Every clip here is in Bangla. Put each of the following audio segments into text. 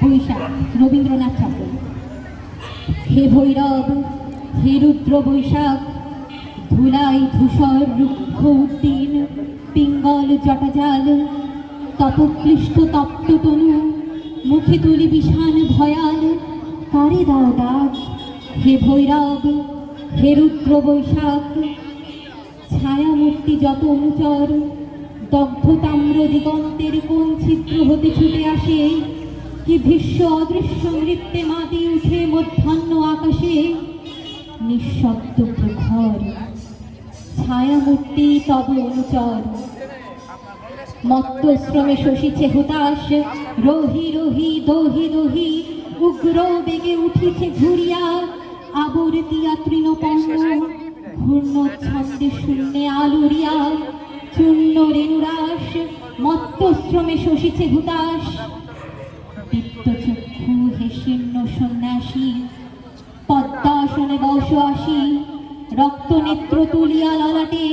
বৈশাখ, রবীন্দ্রনাথ ঠাকুর। হে ভৈরব, হে রুদ্র বৈশাখ, ধুলাই ধূসর রুক্ষ উদ্দিন, পিঙ্গল জটাজাল, তপক্লিষ্ট তপ্ত তনু, মুখে তুলি বিষাণ ভয়াল, কারে দাও ডাক। হে ভৈরব, হে রুদ্র বৈশাখ, ছায়ামূর্তি যত অনুচর, দগ্ধ তাম্র দিগন্তের কোন ছিদ্র হতে ছুটে আসে, কি ভীষ্ম অদৃশ্য নৃত্যে মাতি উঠে মধ্যাহ্ন আকাশে, নিঃশব্দ প্রখর ছায়ামূর্তি তব অনুচর। মত্তশ্রমে শশিছে হুতাশ, রহি রহি দহি দহি, উগ্র বেগে উঠিছে ঘুরিয়া, আবর্তিয়া তৃণপর্ণ, ঘূর্ণ ছন্দে শূন্যে আলুরিয়া, চূর্ণ রেণুরাস, মত্তশ্রমে শশিছে হুতাশ। দীপ্ত চক্ষু হে শীর্ণ সন্ন্যাসী, পদ্মাসনে বস আসি, রক্ত নেত্র তুলিয়া ললাটে,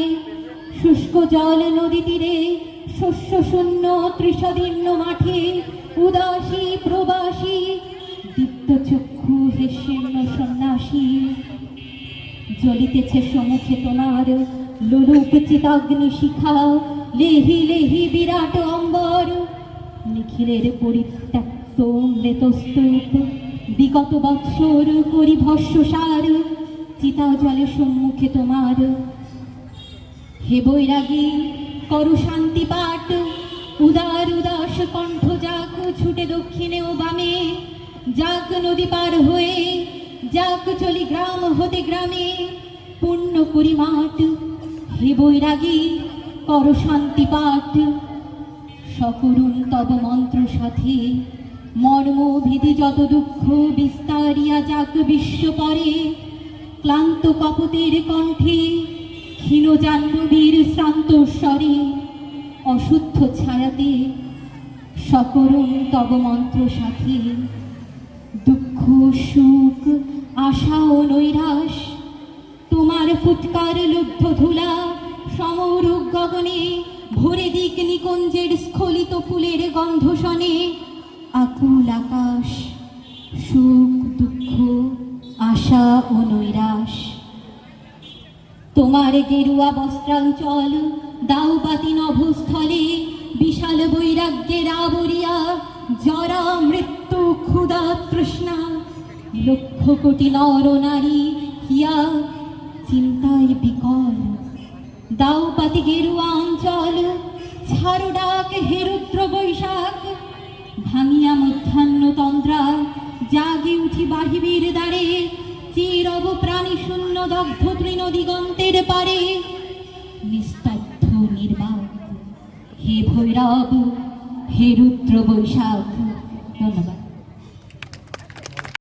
শুষ্ক জল নদী তীরে, শস্য শূন্য ত্রিশদীর্ণ মাঠে, উদাসী প্রবাসী। দীপ্ত চক্ষু হে শীর্ণ সন্ন্যাসী, জ্বলিতেছে সম্মুখে তোমার লোলুপ চিতাগ্নি শিখা, লেহি লেহি বিরাট অম্বর, নিখিলের পরিত্যক্ত মৃতস্তূপ, বিগত বৎসর করি ভস্মসার, চিতা জলে সম্মুখে তোমার। হে বৈরাগী, করো শান্তি পাঠ, উদার উদাস কণ্ঠ যাক ছুটে দক্ষিণে ও বামে, যাক নদী পার হয়ে, যাক চলি গ্রাম হতে গ্রামে, পূর্ণ করি মাঠ। হে বৈরাগী, করো শান্তি পাঠ, সকরুণ তব মন্ত্র সাথে, মর্ম ভেদি যত দুঃখ বিস্তারিয়া যাক বিশ্ব পরে, ক্লান্ত কপতের কণ্ঠে, ক্ষীণ জাহ্নবীর শ্রান্ত স্বরে, অশুদ্ধ ছায়াতে, সকরুণ তব মন্ত্র সাথে। দুঃখ সুখ আশা ও নৈরাশ, তোমার ফুৎকার লুব্ধ ধুলা, সমরূপ গগনে ভরে দিক নিকুঞ্জের স্খলিত ফুলের গন্ধ শনে, আকুল আকাশ, সুখ দুঃখ আশা ও নৈরাশ। তোমার গেরুয়া বস্ত্রাঞ্চল, দাউপাতি নভস্থলে, বিশাল বৈরাগ্যের আবরিয়া, জরা মৃত্যু ক্ষুধা তৃষ্ণা, লক্ষ কোটি নর নারী হিয়া চিন্তায় বিকল। দাউপাতি গেরুয়া অঞ্চল, ছাড়ো ডাক হে রুদ্র বৈশাখ, ভাঙিয়া মধ্যাহ্ন তন্দ্রা, জাগি উঠি বাহিবীর দ্বারে, চিরব প্রাণী শূন্য দগ্ধ তৃণ দিগন্তের পারে, নিস্তব্ধ নির্বাক। হে ভৈরব, হে রুদ্র বৈশাখ। ধন্যবাদ।